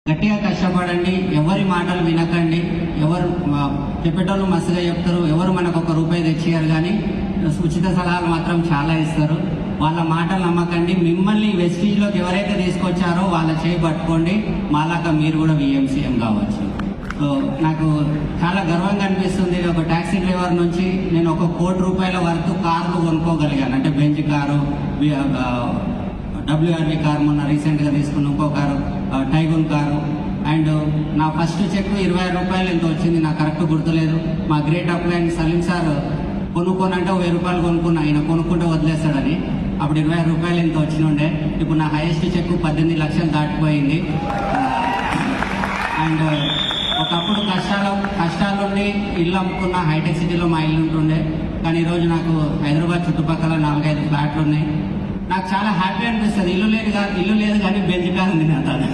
గట్టిగా కష్టపడండి, ఎవరి మాటలు వినకండి. ఎవరు చెప్పేటోళ్ళు మస్తుగా చెప్తారు, ఎవరు మనకు ₹1 తెచ్చియారు, కానీ ఉచిత సలహాలు మాత్రం చాలా ఇస్తారు. వాళ్ళ మాటలు నమ్మకండి. మిమ్మల్ని వెస్టీజ్లోకి ఎవరైతే తీసుకొచ్చారో వాళ్ళ చేయి పట్టుకోండి. మాలాగా మీరు కూడా విఎంసీఎం కావచ్చు. సో నాకు చాలా గర్వంగా అనిపిస్తుంది. ఒక ట్యాక్సీ డ్రైవర్ నుంచి నేను ₹1,00,00,000 వరకు కార్లు కొనుక్కోగలిగాను. అంటే బెంజ్ కారు, WRV కారు, మొన్న రీసెంట్గా తీసుకున్న ఇంకో కారు టైగూన్ కారు. అండ్ నా ఫస్ట్ చెక్ ₹20 ఎంతో వచ్చింది, నాకు కరెక్ట్ గుర్తులేదు. మా గ్రేట్ అప్లైన్ సలీం సార్ కొనుక్కోనంటే ₹1000 కొనుక్కున్నా, ఆయన కొనుక్కుంటే వదిలేస్తాడని. అప్పుడు ₹20 ఎంతో వచ్చినుండే. ఇప్పుడు నా హైయెస్ట్ చెక్ 18 లక్షలు దాటిపోయింది. అండ్ ఒకప్పుడు కష్టాలుండి ఇల్లు అమ్ముకున్న. హైటెక్ సిటీలో మా ఇల్లు ఉంటుండే, కానీ ఈరోజు నాకు హైదరాబాద్ చుట్టుపక్కల 4-5 ఫ్లాట్లు ఉన్నాయి. నాకు చాలా హ్యాపీ అనిపిస్తుంది. ఇల్లు లేదు కానీ బెంజ్ కారు ఉంది నా తాను.